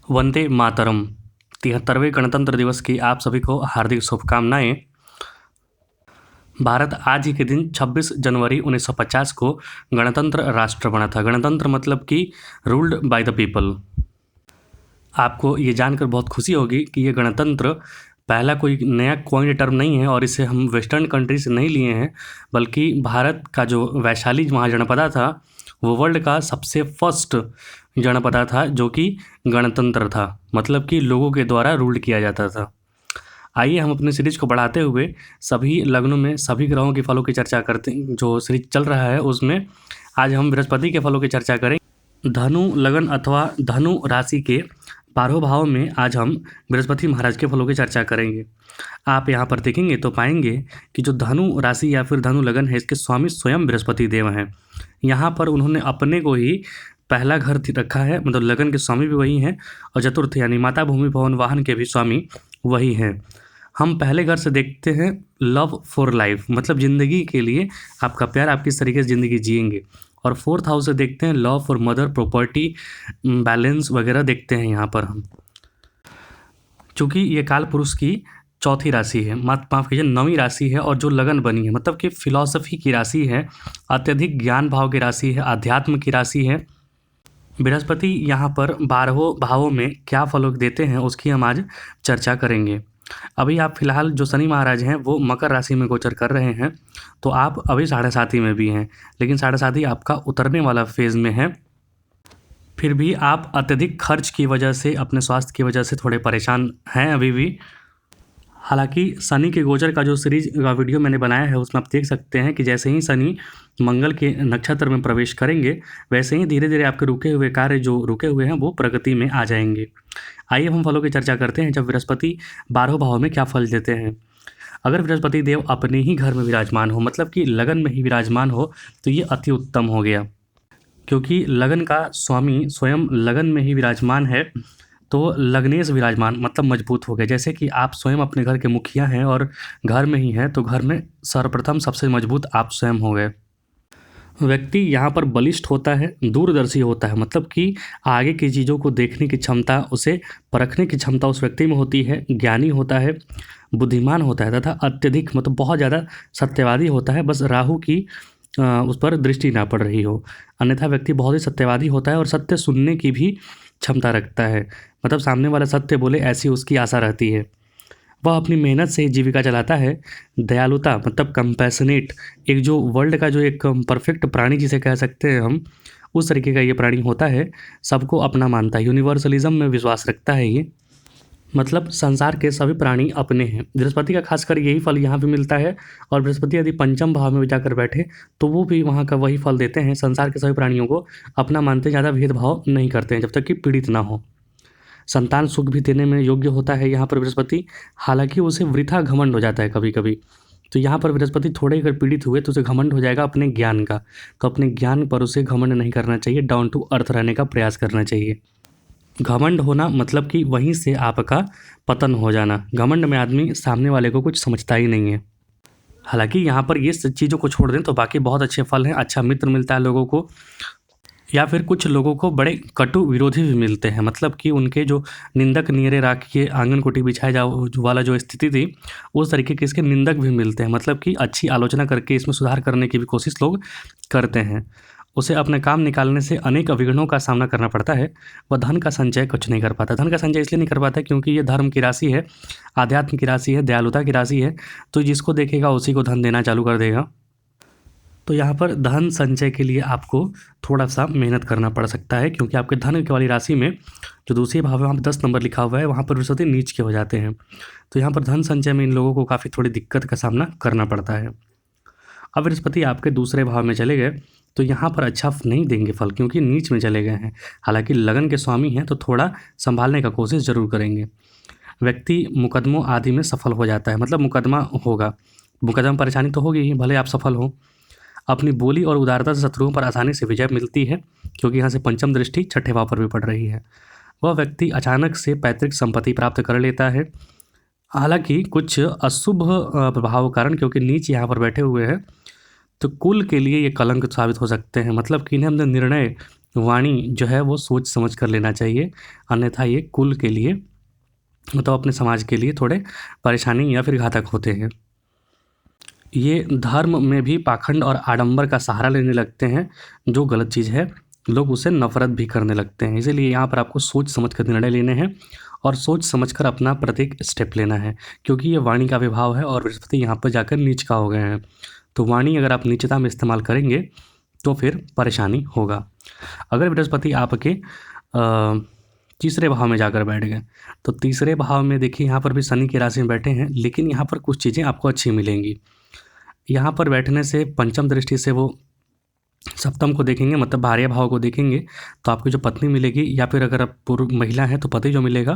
वंदे मातरम। 73वें गणतंत्र दिवस की आप सभी को हार्दिक शुभकामनाएं। भारत आज ही के दिन 26 जनवरी 1950 को गणतंत्र राष्ट्र बना था। गणतंत्र मतलब कि रूल्ड बाय द पीपल। आपको ये जानकर बहुत खुशी होगी कि ये गणतंत्र पहला कोई नया कॉइन टर्म नहीं है और इसे हम वेस्टर्न कंट्री से नहीं लिए हैं, बल्कि भारत का जो वैशाली महाजनपदा था वो वर्ल्ड का सबसे फर्स्ट जनपदा था जो कि गणतंत्र था, मतलब कि लोगों के द्वारा रूल्ड किया जाता था। आइए हम अपने सीरीज को बढ़ाते हुए सभी लग्नों में सभी ग्रहों के फलों की चर्चा करते हैं। जो सीरीज चल रहा है उसमें आज हम बृहस्पति के फलों की चर्चा करें। धनु लगन अथवा धनु राशि के 12 भाव में आज हम बृहस्पति महाराज के फलों की चर्चा करेंगे। आप यहाँ पर देखेंगे तो पाएंगे कि जो धनु राशि या फिर धनु लगन है, इसके स्वामी स्वयं बृहस्पति देव हैं। यहाँ पर उन्होंने अपने को ही पहला घर रखा है, मतलब लगन के स्वामी भी वही हैं और चतुर्थ यानी माता भूमि भवन वाहन के भी स्वामी वही हैं। हम पहले घर से देखते हैं लव फॉर लाइफ, मतलब ज़िंदगी के लिए आपका प्यार, आप किस तरीके से ज़िंदगी जिएंगे। और 4th हाउस से देखते हैं love for mother, property, balance वगैरह देखते हैं यहाँ पर हम। चूँकि ये काल पुरुष की चौथी राशि है, माफ़ कीजिए 9वीं राशि है और जो लगन बनी है मतलब कि फिलॉसफी की राशि है, अत्यधिक ज्ञान भाव की राशि है, आध्यात्म की राशि है। बृहस्पति यहाँ पर 12 भावों में क्या फलों देते हैं उसकी हम आज चर्चा करेंगे। अभी आप फिलहाल जो शनि महाराज हैं वो मकर राशि में गोचर कर रहे हैं, तो आप अभी 7.5 में भी हैं, लेकिन 7.5 आपका उतरने वाला फेज़ में है। फिर भी आप अत्यधिक खर्च की वजह से, अपने स्वास्थ्य की वजह से थोड़े परेशान हैं अभी भी। हालांकि शनि के गोचर का जो सीरीज का वीडियो मैंने बनाया है उसमें आप देख सकते हैं कि जैसे ही शनि मंगल के नक्षत्र में प्रवेश करेंगे वैसे ही धीरे धीरे आपके रुके हुए कार्य जो रुके हुए हैं वो प्रगति में आ जाएंगे। आइए हम फलों की चर्चा करते हैं। जब बृहस्पति 12 भाव में क्या फल देते हैं। अगर बृहस्पति देव अपने ही घर में विराजमान हो, मतलब कि लगन में ही विराजमान हो, तो ये अति उत्तम हो गया, क्योंकि लगन का स्वामी स्वयं लगन में ही विराजमान है तो लग्नेश विराजमान मतलब मजबूत हो गए। जैसे कि आप स्वयं अपने घर के मुखिया हैं और घर में ही हैं, तो घर में सर्वप्रथम सबसे मजबूत आप स्वयं हो गए। व्यक्ति यहाँ पर बलिष्ठ होता है, दूरदर्शी होता है, मतलब कि आगे की चीज़ों को देखने की क्षमता, उसे परखने की क्षमता उस व्यक्ति में होती है। ज्ञानी होता है, बुद्धिमान होता है तथा अत्यधिक मतलब बहुत ज़्यादा सत्यवादी होता है। बस राहु की उस पर दृष्टि ना पड़ रही हो, अन्यथा व्यक्ति बहुत ही सत्यवादी होता है और सत्य सुनने की भी क्षमता रखता है। मतलब सामने वाला सत्य बोले ऐसी उसकी आशा रहती है। वह अपनी मेहनत से जीविका चलाता है। दयालुता मतलब कंपैशनेट, एक जो वर्ल्ड का जो एक परफेक्ट प्राणी जिसे कह सकते हैं हम, उस तरीके का ये प्राणी होता है। सबको अपना मानता है, यूनिवर्सलिज्म में विश्वास रखता है ये, मतलब संसार के सभी प्राणी अपने हैं। बृहस्पति का खासकर यही फल यहाँ भी मिलता है। और बृहस्पति यदि पंचम भाव में जाकर बैठे तो वो भी वहाँ का वही फल देते हैं। संसार के सभी प्राणियों को अपना मानते, ज़्यादा भेदभाव नहीं करते हैं जब तक कि पीड़ित ना हो। संतान सुख भी देने में योग्य होता है यहाँ पर बृहस्पति, हालांकि उसे वृथा घमंड हो जाता है कभी कभी। तो यहाँ पर बृहस्पति थोड़े अगर पीड़ित हुए तो उसे घमंड हो जाएगा अपने ज्ञान का, तो अपने ज्ञान पर उसे घमंड नहीं करना चाहिए, डाउन टू अर्थ रहने का प्रयास करना चाहिए। घमंड होना मतलब कि वहीं से आपका पतन हो जाना। घमंड में आदमी सामने वाले को कुछ समझता ही नहीं है। हालांकि यहाँ पर ये चीज़ों को छोड़ दें तो बाकी बहुत अच्छे फल हैं। अच्छा मित्र मिलता है लोगों को, या फिर कुछ लोगों को बड़े कटु विरोधी भी मिलते हैं, मतलब कि उनके जो निंदक नियरे राख के आंगन कोठी बिछाए जाओ वाला जो स्थिति थी उस तरीके के इसके निंदक भी मिलते हैं, मतलब कि अच्छी आलोचना करके इसमें सुधार करने की भी कोशिश लोग करते हैं। उसे अपने काम निकालने से अनेक विघ्नों का सामना करना पड़ता है। वह धन का संचय कुछ नहीं कर पाता। धन का संचय इसलिए नहीं कर पाता क्योंकि ये धर्म की राशि है, आध्यात्म की राशि है, दयालुता की राशि है, तो जिसको देखेगा उसी को धन देना चालू कर देगा। तो यहाँ पर धन संचय के लिए आपको थोड़ा सा मेहनत करना पड़ सकता है, क्योंकि आपके धन की वाली राशि में जो दूसरे भाव में वहाँ पर 10 नंबर लिखा हुआ है वहाँ पर बृहस्पति नीच के हो जाते हैं। तो यहाँ पर धन संचय में इन लोगों को काफ़ी थोड़ी दिक्कत का सामना करना पड़ता है। अब बृहस्पति आपके दूसरे भाव में चले गए तो यहाँ पर अच्छा नहीं देंगे फल, क्योंकि नीच में चले गए हैं। हालांकि लगन के स्वामी हैं तो थोड़ा संभालने का कोशिश ज़रूर करेंगे। व्यक्ति मुकदमों आदि में सफल हो जाता है, मतलब मुकदमा होगा, मुकदमा परेशानी तो होगी ही, भले आप सफल हों। अपनी बोली और उदारता से शत्रुओं पर आसानी से विजय मिलती है, क्योंकि यहाँ से पंचम दृष्टि छठे भाव पर भी पड़ रही है। वह व्यक्ति अचानक से पैतृक संपत्ति प्राप्त कर लेता है। हालांकि कुछ अशुभ प्रभाव कारण, क्योंकि नीच यहाँ पर बैठे हुए हैं, तो कुल के लिए ये कलंक साबित हो सकते हैं। मतलब कि इन्हें अपने निर्णय वाणी जो है वो सोच समझ कर लेना चाहिए, अन्यथा ये कुल के लिए मतलब अपने समाज के लिए थोड़े परेशानी या फिर घातक होते हैं। ये धर्म में भी पाखंड और आडंबर का सहारा लेने लगते हैं, जो गलत चीज़ है। लोग उसे नफरत भी करने लगते हैं। इसीलिए यहाँ पर आपको सोच समझ कर निर्णय लेने हैं और सोच समझ कर अपना प्रत्येक स्टेप लेना है, क्योंकि ये वाणी का विभाव है और बृहस्पति यहाँ पर जाकर नीच का हो गए हैं। तो वाणी अगर आप नीचता में इस्तेमाल करेंगे तो फिर परेशानी होगा। अगर बृहस्पति आपके तीसरे भाव में जाकर बैठ गए, तो तीसरे भाव में देखिए यहाँ पर भी शनि की राशि में बैठे हैं, लेकिन यहाँ पर कुछ चीज़ें आपको अच्छी मिलेंगी। यहाँ पर बैठने से पंचम दृष्टि से वो सप्तम को देखेंगे, मतलब भार्या भाव को देखेंगे, तो आपकी जो पत्नी मिलेगी या फिर अगर आप पूर्व महिला हैं तो पति जो मिलेगा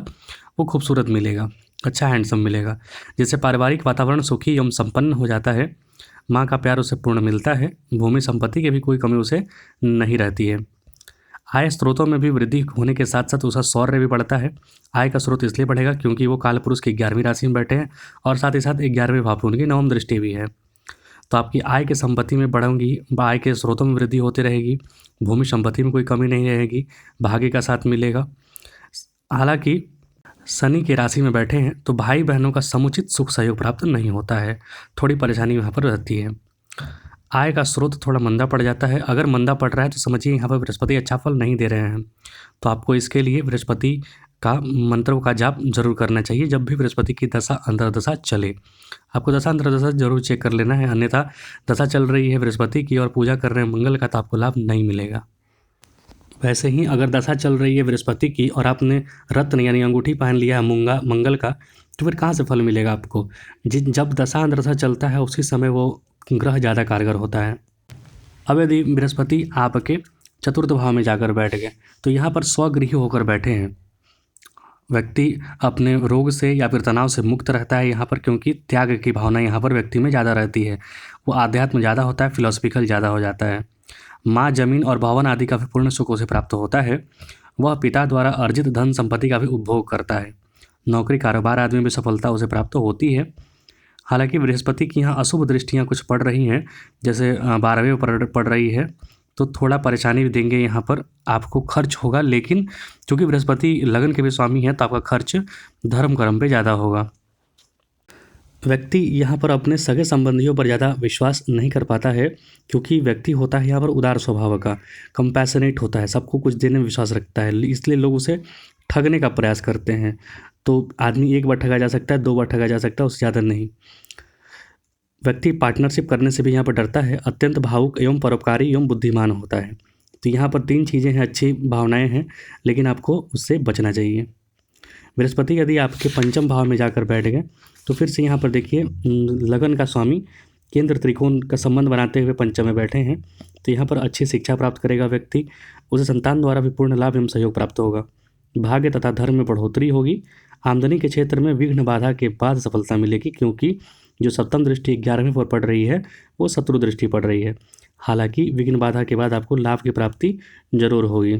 वो खूबसूरत मिलेगा, अच्छा हैंडसम मिलेगा, जिससे पारिवारिक वातावरण सुखी एवं संपन्न हो जाता है। माँ का प्यार उसे पूर्ण मिलता है। भूमि संपत्ति की भी कोई कमी उसे नहीं रहती है। आय स्रोतों में भी वृद्धि होने के साथ साथ उसका शौर्य भी बढ़ता है। आय का स्रोत इसलिए बढ़ेगा क्योंकि वो कालपुरुष की 11वीं राशि में बैठे हैं और साथ ही साथ 11वें भाव पर उनकी नवम दृष्टि भी है। तो आपकी आय के संपत्ति में बढ़ेगी, आय के स्रोतों में वृद्धि होती रहेगी, भूमि संपत्ति में कोई कमी नहीं रहेगी, भाग्य का साथ मिलेगा। हालांकि शनि की राशि में बैठे हैं तो भाई बहनों का समुचित सुख सहयोग प्राप्त नहीं होता है, थोड़ी परेशानी यहाँ पर रहती है। आय का स्रोत थोड़ा मंदा पड़ जाता है। अगर मंदा पड़ रहा है तो समझिए यहाँ पर बृहस्पति अच्छा फल नहीं दे रहे हैं, तो आपको इसके लिए बृहस्पति का मंत्रों का जाप जरूर करना चाहिए। जब भी बृहस्पति की दशा अंतर्दशा चले, आपको दशा अंतर्दशा जरूर चेक कर लेना है, अन्यथा दशा चल रही है बृहस्पति की और पूजा कर रहे हैं मंगल का, तो आपको लाभ नहीं मिलेगा। वैसे ही अगर दशा चल रही है बृहस्पति की और आपने रत्न यानी अंगूठी पहन लिया है मंगल का, तो फिर कहाँ से फल मिलेगा आपको? जब दशा अंतर्दशा चलता है उसी समय वो ग्रह ज़्यादा कारगर होता है। अब यदि बृहस्पति आपके चतुर्थ भाव में जाकर बैठ गए, तो यहाँ पर स्वगृही होकर बैठे हैं। व्यक्ति अपने रोग से या फिर तनाव से मुक्त रहता है यहाँ पर, क्योंकि त्याग की भावना यहाँ पर व्यक्ति में ज़्यादा रहती है। वो आध्यात्म ज़्यादा होता है, फिलोसफिकल ज़्यादा हो जाता है। माँ, जमीन और भवन आदि का भी पूर्ण सुख उसे प्राप्त होता है। वह पिता द्वारा अर्जित धन संपत्ति का भी उपभोग करता है। नौकरी कारोबार आदि में भी सफलता उसे प्राप्त होती है। हालांकि बृहस्पति की यहाँ अशुभ दृष्टियाँ कुछ पड़ रही हैं, जैसे 12वें पड़ रही है, तो थोड़ा परेशानी भी देंगे। यहाँ पर आपको खर्च होगा, लेकिन चूँकि बृहस्पति लगन के भी स्वामी हैं तो आपका खर्च धर्म कर्म पे ज़्यादा होगा। व्यक्ति यहाँ पर अपने सगे संबंधियों पर ज़्यादा विश्वास नहीं कर पाता है, क्योंकि व्यक्ति होता है यहाँ पर उदार स्वभाव का, कंपैशनेट होता है, सबको कुछ देने में विश्वास रखता है, इसलिए लोग उसे ठगने का प्रयास करते हैं। तो आदमी एक बार ठगा जा सकता है, 2 बार ठगा जा सकता है, उससे ज़्यादा नहीं। व्यक्ति पार्टनरशिप करने से भी यहाँ पर डरता है। अत्यंत भावुक एवं परोपकारी एवं बुद्धिमान होता है। तो यहाँ पर 3 चीज़ें हैं, अच्छी भावनाएं हैं, लेकिन आपको उससे बचना चाहिए। बृहस्पति यदि आपके पंचम भाव में जाकर बैठ गए, तो फिर से यहाँ पर देखिए लगन का स्वामी केंद्र त्रिकोण का संबंध बनाते हुए पंचम में बैठे हैं। तो यहाँ पर अच्छी शिक्षा प्राप्त करेगा व्यक्ति, उसे संतान द्वारा भी पूर्ण लाभ एवं सहयोग प्राप्त होगा। भाग्य तथा धर्म में बढ़ोतरी होगी। आमदनी के क्षेत्र में विघ्न बाधा के बाद सफलता मिलेगी, क्योंकि जो सप्तम दृष्टि 11वें पर पड़ रही है वो शत्रु दृष्टि पड़ रही है। हालांकि विघ्न बाधा के बाद आपको लाभ की प्राप्ति जरूर होगी।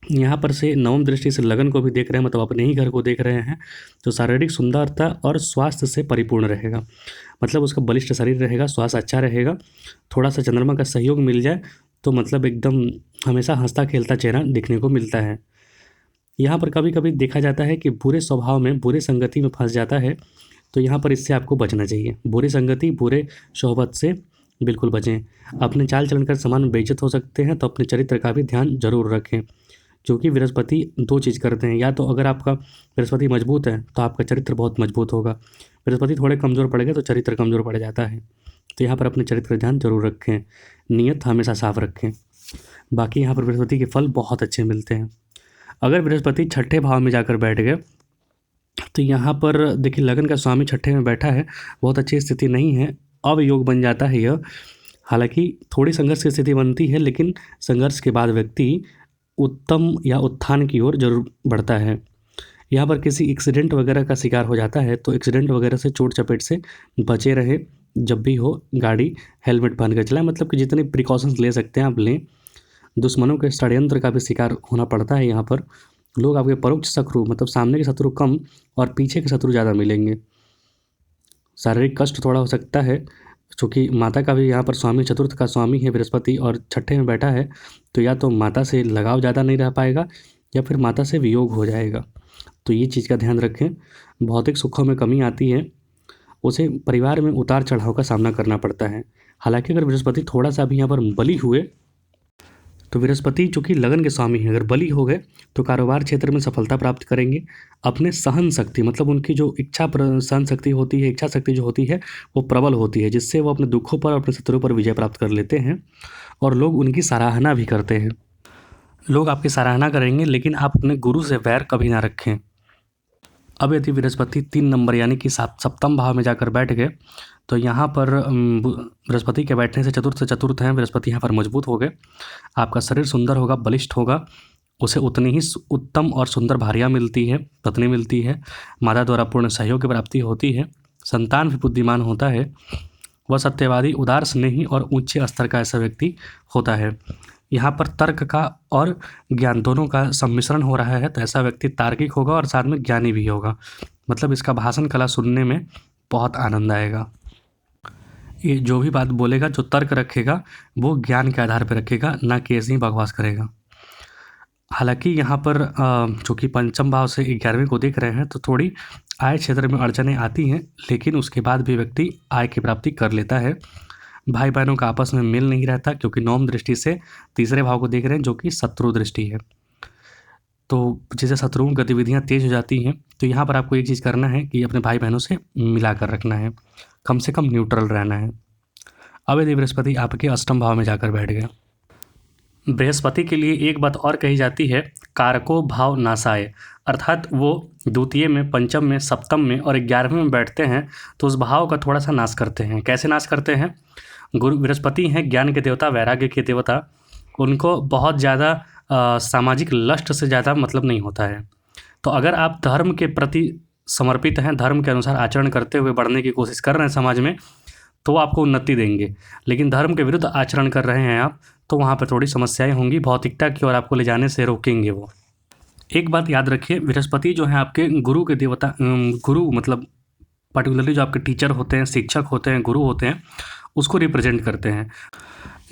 यहाँ पर से नवम दृष्टि से लगन को भी देख रहे हैं, मतलब अपने ही घर को देख रहे हैं, तो शारीरिक सुंदरता और स्वास्थ्य से परिपूर्ण रहेगा, मतलब उसका बलिष्ठ शरीर रहेगा, स्वास्थ्य अच्छा रहेगा। थोड़ा सा चंद्रमा का सहयोग मिल जाए तो मतलब एकदम हमेशा हंसता खेलता चेहरा दिखने को मिलता है। यहाँ पर कभी कभी देखा जाता है कि बुरे स्वभाव में, बुरे संगति में फंस जाता है, तो यहाँ पर इससे आपको बचना चाहिए। बुरी संगति, बुरे सोहबत से बिल्कुल बचें। अपने चाल चलन कर समान बेइज्जत हो सकते हैं, तो अपने चरित्र का भी ध्यान जरूर रखें, क्योंकि बृहस्पति 2 चीज़ करते हैं। या तो अगर आपका बृहस्पति मजबूत है तो आपका चरित्र बहुत मजबूत होगा, बृहस्पति थोड़े कमज़ोर पड़ गए तो चरित्र कमज़ोर पड़ जाता है। तो यहाँ पर अपने चरित्र का ध्यान जरूर रखें, नीयत हमेशा साफ रखें। बाकी यहाँ पर बृहस्पति के फल बहुत अच्छे मिलते हैं। अगर बृहस्पति छठे भाव में जाकर बैठ गए, तो यहाँ पर देखिए लगन का स्वामी छठे में बैठा है, बहुत अच्छी स्थिति नहीं है, अवयोग बन जाता है यह। हालांकि थोड़ी संघर्ष की स्थिति बनती है, लेकिन संघर्ष के बाद व्यक्ति उत्तम या उत्थान की ओर जरूर बढ़ता है। यहाँ पर किसी एक्सीडेंट वगैरह का शिकार हो जाता है, तो एक्सीडेंट वगैरह से, चोट चपेट से बचे रहे। जब भी हो गाड़ी हेलमेट पहन कर चलाएं, मतलब कि जितने प्रिकॉशंस ले सकते हैं आप लें। दुश्मनों के षड्यंत्र का भी शिकार होना पड़ता है। यहाँ पर लोग आपके परोक्ष शत्रु, मतलब सामने के शत्रु कम और पीछे के शत्रु ज़्यादा मिलेंगे। शारीरिक कष्ट थोड़ा हो सकता है, चूँकि माता का भी यहाँ पर स्वामी, चतुर्थ का स्वामी है बृहस्पति और छठे में बैठा है, तो या तो माता से लगाव ज़्यादा नहीं रह पाएगा या फिर माता से वियोग हो जाएगा। तो ये चीज़ का ध्यान रखें। भौतिक सुखों में कमी आती है, उसे परिवार में उतार चढ़ाव का सामना करना पड़ता है। हालांकि अगर बृहस्पति थोड़ा सा भी यहाँ पर बली हुए, तो बृहस्पति चूँकि लगन के स्वामी हैं, अगर बली हो गए तो कारोबार क्षेत्र में सफलता प्राप्त करेंगे। अपने सहन शक्ति, मतलब उनकी जो सहन शक्ति होती है, इच्छा शक्ति जो होती है वो प्रबल होती है, जिससे वो अपने दुखों पर, अपने शत्रुओं पर विजय प्राप्त कर लेते हैं और लोग उनकी सराहना भी करते हैं। लोग आपकी सराहना करेंगे, लेकिन आप अपने गुरु से वैर कभी ना रखें। अब यदि बृहस्पति 3 नंबर यानी कि सप्तम भाव में जाकर बैठ गए, तो यहाँ पर बृहस्पति के बैठने से चतुर्थ हैं, बृहस्पति यहाँ पर मजबूत हो गए। आपका शरीर सुंदर होगा, बलिष्ठ होगा, उसे उतनी ही उत्तम और सुंदर भार्या मिलती है, पत्नी मिलती है, माता द्वारा पूर्ण सहयोग की प्राप्ति होती है, संतान भी बुद्धिमान होता है, वह सत्यवादी, उदार, स्नेही और उच्च स्तर का ऐसा व्यक्ति होता है। यहाँ पर तर्क का और ज्ञान दोनों का सम्मिश्रण हो रहा है, तो ऐसा व्यक्ति तार्किक होगा और साथ में ज्ञानी भी होगा। मतलब इसका भाषण कला सुनने में बहुत आनंद आएगा। ये जो भी बात बोलेगा, जो तर्क रखेगा, वो ज्ञान के आधार पर रखेगा, ना कि ऐसे ही बकवास करेगा। हालांकि यहाँ पर चूँकि पंचम भाव से 11वें को देख रहे हैं, तो थोड़ी आय क्षेत्र में अड़चनें आती हैं, लेकिन उसके बाद भी व्यक्ति आय की प्राप्ति कर लेता है। भाई बहनों का आपस में मेल नहीं रहता, क्योंकि नवम दृष्टि से तीसरे भाव को देख रहे हैं, जो कि शत्रु दृष्टि है। तो जैसे शत्रुओं की गतिविधियाँ तेज हो जाती हैं, तो यहाँ पर आपको एक चीज़ करना है कि अपने भाई बहनों से मिला कर रखना है, कम से कम न्यूट्रल रहना है। अब यदि बृहस्पति आपके अष्टम भाव में जाकर बैठ गया, बृहस्पति के लिए एक बात और कही जाती है, कारको भाव नाशाय, अर्थात वो द्वितीय में, पंचम में, सप्तम में और 11वें में बैठते हैं, तो उस भाव का थोड़ा सा नाश करते हैं। कैसे नाश करते हैं? गुरु बृहस्पति हैं ज्ञान के देवता, वैराग्य के देवता, उनको बहुत ज़्यादा सामाजिक लस्ट से ज़्यादा मतलब नहीं होता है। तो अगर आप धर्म के प्रति समर्पित हैं, धर्म के अनुसार आचरण करते हुए बढ़ने की कोशिश कर रहे हैं समाज में, तो आपको उन्नति देंगे। लेकिन धर्म के विरुद्ध आचरण कर रहे हैं आप, तो वहाँ पर थोड़ी समस्याएं होंगी, भौतिकता की ओर आपको ले जाने से रोकेंगे वो। एक बात याद रखिए, बृहस्पति जो है आपके गुरु के देवता, गुरु मतलब पर्टिकुलरली जो आपके टीचर होते हैं, शिक्षक होते हैं, गुरु होते हैं, उसको रिप्रेजेंट करते हैं।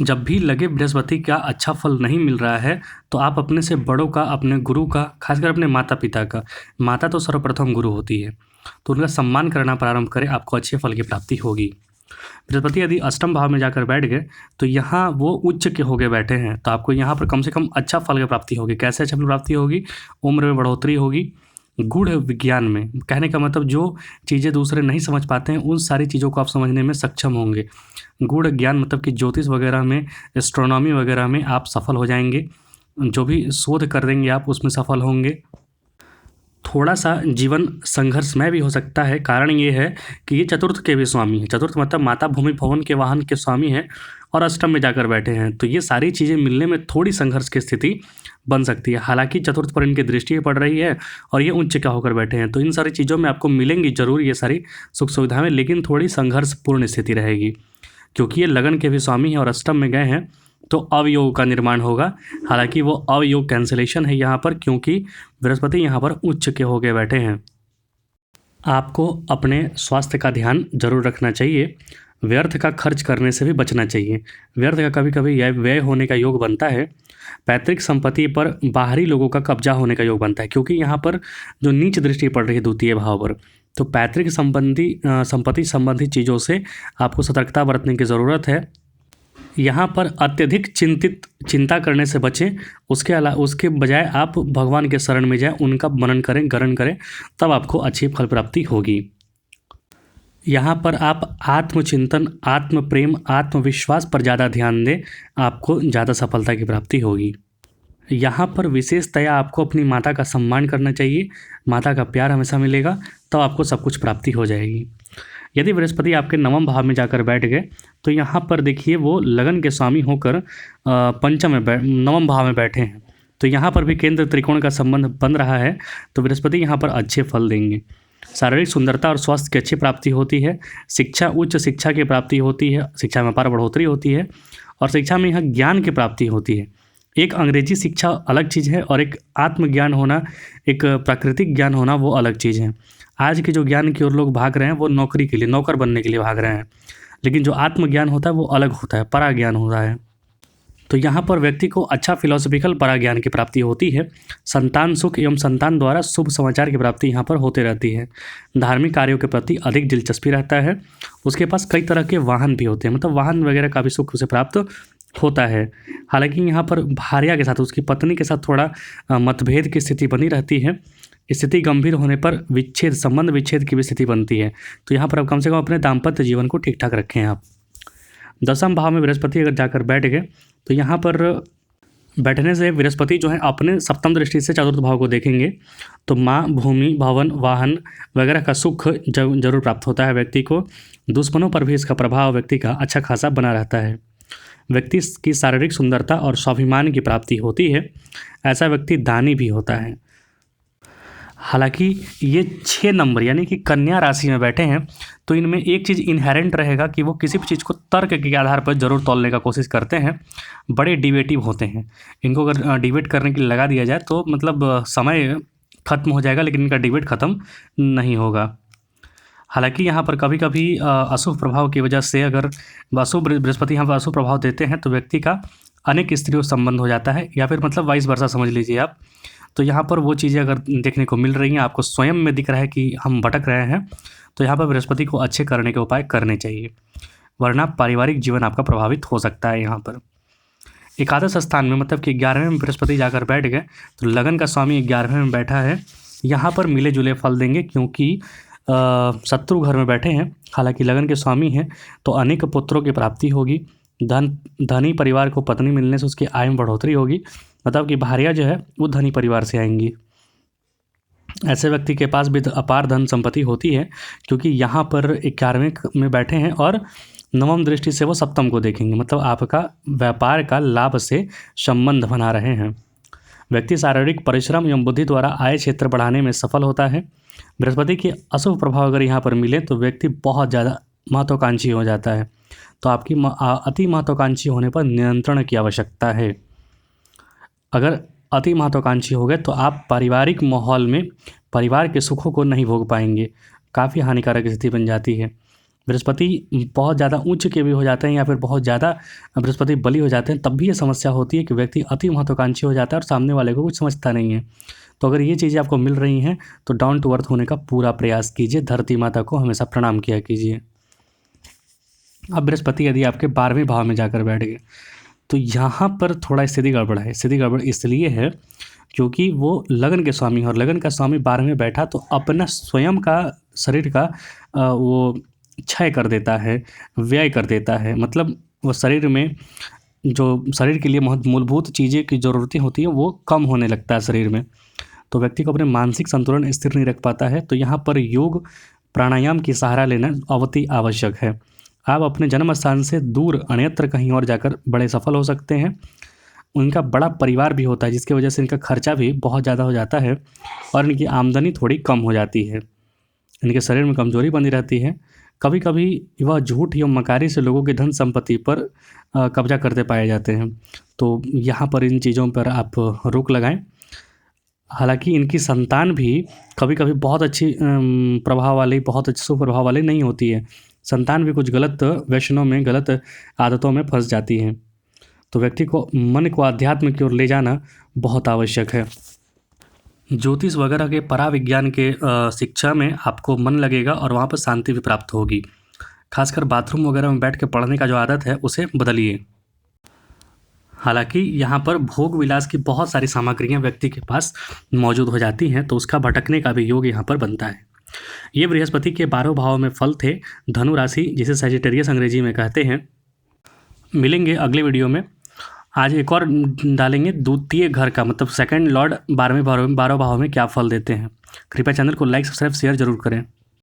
जब भी लगे बृहस्पति का अच्छा फल नहीं मिल रहा है, तो आप अपने से बड़ों का, अपने गुरु का, खासकर अपने माता पिता का, माता तो सर्वप्रथम गुरु होती है, तो उनका सम्मान करना प्रारंभ करें, आपको अच्छे फल की प्राप्ति होगी। बृहस्पति यदि अष्टम भाव में जाकर बैठ गए, तो यहाँ वो उच्च के हो गए बैठे हैं, तो आपको यहाँ पर कम से कम अच्छा फल की प्राप्ति होगी। कैसे अच्छा फल प्राप्ति होगी? उम्र में बढ़ोतरी होगी, गूढ़ विज्ञान में, कहने का मतलब जो चीज़ें दूसरे नहीं समझ पाते हैं, उन सारी चीज़ों को आप समझने में सक्षम होंगे। गूढ़ ज्ञान मतलब कि ज्योतिष वगैरह में, एस्ट्रोनॉमी वगैरह में आप सफल हो जाएंगे, जो भी शोध कर देंगे आप उसमें सफल होंगे। थोड़ा सा जीवन संघर्षमय भी हो सकता है, कारण ये है कि ये चतुर्थ के भी स्वामी हैं। चतुर्थ मतलब माता, भूमि, भवन के वाहन के स्वामी हैं और अष्टम में जाकर बैठे हैं, तो ये सारी चीज़ें मिलने में थोड़ी संघर्ष की स्थिति बन सकती है। हालांकि चतुर्थ पर इनकी दृष्टि पड़ रही है और ये उच्च का होकर बैठे हैं, तो इन सारी चीज़ों में आपको मिलेंगी जरूर ये सारी सुख सुविधाएं, लेकिन थोड़ी संघर्षपूर्ण स्थिति रहेगी, क्योंकि ये लगन के भी स्वामी हैं और अष्टम में गए हैं, तो अवयोग का निर्माण होगा। हालांकि वो अवयोग कैंसिलेशन है यहाँ पर, क्योंकि बृहस्पति यहाँ पर उच्च के हो गए बैठे हैं। आपको अपने स्वास्थ्य का ध्यान जरूर रखना चाहिए, व्यर्थ का खर्च करने से भी बचना चाहिए। व्यर्थ का कभी कभी व्यय होने का योग बनता है। पैतृक संपत्ति पर बाहरी लोगों का कब्जा होने का योग बनता है, क्योंकि यहाँ पर जो नीच दृष्टि पड़ रही है द्वितीय भाव पर, तो पैतृक संपत्ति संबंधी चीज़ों से आपको सतर्कता बरतने की ज़रूरत है। यहाँ पर अत्यधिक चिंता करने से बचें। उसके बजाय आप भगवान के शरण में जाएं, उनका मनन करें, गरण करें, तब आपको अच्छी फल प्राप्ति होगी। यहाँ पर आप आत्मचिंतन, आत्म प्रेम, आत्मविश्वास पर ज़्यादा ध्यान दें, आपको ज़्यादा सफलता की प्राप्ति होगी। यहाँ पर विशेषतया आपको अपनी माता का सम्मान करना चाहिए, माता का प्यार हमेशा मिलेगा, तब आपको सब कुछ प्राप्ति हो जाएगी। यदि बृहस्पति आपके नवम भाव में जाकर बैठ गए, तो यहाँ पर देखिए वो लगन के स्वामी होकर पंचम में नवम भाव में बैठे हैं, तो यहाँ पर भी केंद्र त्रिकोण का संबंध बन रहा है, तो बृहस्पति यहाँ पर अच्छे फल देंगे। शारीरिक सुंदरता और स्वास्थ्य की अच्छी प्राप्ति होती है। शिक्षा, उच्च शिक्षा की प्राप्ति होती है, शिक्षा में अपार बढ़ोतरी होती है और शिक्षा में यहाँ ज्ञान की प्राप्ति होती है। एक अंग्रेजी शिक्षा अलग चीज़ है और एक आत्मज्ञान होना, एक प्राकृतिक ज्ञान होना, वो अलग चीज़ है। आज के जो ज्ञान की ओर लोग भाग रहे हैं, वो नौकरी के लिए, नौकर बनने के लिए भाग रहे हैं, लेकिन जो आत्मज्ञान होता है वो अलग होता है, पराज्ञान होता है। तो यहाँ पर व्यक्ति को अच्छा फिलोसॉफिकल पराज्ञान की प्राप्ति होती है। संतान सुख एवं संतान द्वारा शुभ समाचार की प्राप्ति यहाँ पर होते रहती है। धार्मिक कार्यों के प्रति अधिक दिलचस्पी रहता है। उसके पास कई तरह के वाहन भी होते हैं, मतलब वाहन वगैरह का भी सुख उसे प्राप्त होता है। हालांकि यहाँ पर भार्या के साथ, उसकी पत्नी के साथ थोड़ा मतभेद की स्थिति बनी रहती है। स्थिति गंभीर होने पर संबंध विच्छेद की भी स्थिति बनती है। तो यहाँ पर अब कम से कम अपने दाम्पत्य जीवन को ठीक ठाक रखें आप। 10वें भाव में बृहस्पति अगर जाकर बैठ गए तो यहाँ पर बैठने से बृहस्पति जो है अपने सप्तम दृष्टि से चतुर्थ भाव को देखेंगे, तो माँ, भूमि, भवन, वाहन वगैरह का सुख जरूर प्राप्त होता है व्यक्ति को। दुश्मनों पर भी इसका प्रभाव व्यक्ति का अच्छा खासा बना रहता है। व्यक्ति की शारीरिक सुंदरता और स्वाभिमान की प्राप्ति होती है। ऐसा व्यक्ति दानी भी होता है। हालांकि ये 6 नंबर यानी कि कन्या राशि में बैठे हैं, तो इनमें एक चीज़ इनहेरेंट रहेगा कि वो किसी भी चीज़ को तर्क के आधार पर जरूर तौलने का कोशिश करते हैं। बड़े डिबेटिव होते हैं। इनको अगर डिबेट करने के लिए लगा दिया जाए तो मतलब समय खत्म हो जाएगा, लेकिन इनका डिबेट ख़त्म नहीं होगा। हालांकि यहाँ पर कभी कभी अशुभ प्रभाव की वजह से, अगर बृहस्पति यहाँ पर अशुभ प्रभाव देते हैं तो व्यक्ति का अनेक स्त्रियों से संबंध हो जाता है, या फिर मतलब वाइस वर्सा समझ लीजिए आप। तो यहाँ पर वो चीज़ें अगर देखने को मिल रही हैं, आपको स्वयं में दिख रहा है कि हम भटक रहे हैं, तो यहाँ पर बृहस्पति को अच्छे करने के उपाय करने चाहिए, वरना पारिवारिक जीवन आपका प्रभावित हो सकता है। यहाँ पर एकादश स्थान में मतलब कि 11वें में बृहस्पति जाकर बैठ गए, तो लगन का स्वामी 11वें में बैठा है। यहाँ पर मिले जुले फल देंगे, क्योंकि शत्रु घर में बैठे हैं। हालांकि लगन के स्वामी हैं, तो अनेक पुत्रों की प्राप्ति होगी। धनी परिवार को पत्नी मिलने से उसकी आय में बढ़ोतरी होगी, मतलब कि भार्या जो है वो धनी परिवार से आएंगी। ऐसे व्यक्ति के पास भी अपार धन संपत्ति होती है, क्योंकि यहाँ पर 11वें में बैठे हैं और 9वीं दृष्टि से वो सप्तम को देखेंगे, मतलब आपका व्यापार का लाभ से संबंध बना रहे हैं। व्यक्ति शारीरिक परिश्रम एवं बुद्धि द्वारा आय क्षेत्र बढ़ाने में सफल होता है। बृहस्पति के अशुभ प्रभाव अगर यहाँ पर मिले तो व्यक्ति बहुत ज़्यादा महत्वाकांक्षी हो जाता है। तो आपकी अति महत्वाकांक्षी होने पर नियंत्रण की आवश्यकता है। अगर अति महत्वाकांक्षी हो गए तो आप पारिवारिक माहौल में परिवार के सुखों को नहीं भोग पाएंगे, काफ़ी हानिकारक स्थिति बन जाती है। बृहस्पति बहुत ज़्यादा उच्च के भी हो जाते हैं, या फिर बहुत ज़्यादा बृहस्पति बली हो जाते हैं, तब भी ये समस्या होती है कि व्यक्ति अति महत्वाकांक्षी हो जाता है और सामने वाले को कुछ समझता नहीं है। तो अगर ये चीज़ें आपको मिल रही हैं तो डाउन टू अर्थ होने का पूरा प्रयास कीजिए। धरती माता को हमेशा प्रणाम किया कीजिए। अब बृहस्पति यदि आपके 12वें भाव में जाकर बैठ गए तो यहाँ पर थोड़ा स्थिति गड़बड़ है। स्थिति गड़बड़ इसलिए है क्योंकि वो लगन के स्वामी, और लगन का स्वामी 12वें में बैठा तो अपना स्वयं का शरीर का वो क्षय कर देता है, व्यय कर देता है। मतलब वो शरीर में जो शरीर के लिए मूलभूत चीज़ें की ज़रूरतें होती हैं वो कम होने लगता है शरीर में। तो व्यक्ति को अपने मानसिक संतुलन स्थिर नहीं रख पाता है। तो यहाँ पर योग प्राणायाम की सहारा लेना अति आवश्यक है। आप अपने जन्म स्थान से दूर अन्यत्र कहीं और जाकर बड़े सफल हो सकते हैं। उनका बड़ा परिवार भी होता है, जिसकी वजह से इनका खर्चा भी बहुत ज़्यादा हो जाता है और इनकी आमदनी थोड़ी कम हो जाती है। इनके शरीर में कमजोरी बनी रहती है। कभी कभी वह झूठ एवं मकारी से लोगों की धन संपत्ति पर कब्जा करते पाए जाते हैं। तो यहाँ पर इन चीज़ों पर आप रोक लगाएं। हालांकि इनकी संतान भी कभी कभी बहुत अच्छी प्रभाव वाली, बहुत अच्छे सुप्रभाव वाली नहीं होती है। संतान भी कुछ गलत व्यसनों में, गलत आदतों में फंस जाती है। तो व्यक्ति को मन को आध्यात्म की ओर ले जाना बहुत आवश्यक है। ज्योतिष वगैरह के पराविज्ञान के शिक्षा में आपको मन लगेगा और वहाँ पर शांति भी प्राप्त होगी। खासकर बाथरूम वगैरह में बैठ के पढ़ने का जो आदत है उसे बदलिए। हालांकि यहाँ पर भोग विलास की बहुत सारी सामग्रियाँ व्यक्ति के पास मौजूद हो जाती हैं, तो उसका भटकने का भी योग यहाँ पर बनता है। ये बृहस्पति के 12 भाव में फल थे। धनु राशि, जिसे सजिटेरियस अंग्रेजी में कहते हैं। मिलेंगे अगले वीडियो में। आज एक और डालेंगे द्वितीय घर का, मतलब सेकंड लॉर्ड 12 भाव में क्या फल देते हैं। कृपया चैनल को लाइक, सब्सक्राइब, शेयर जरूर करें।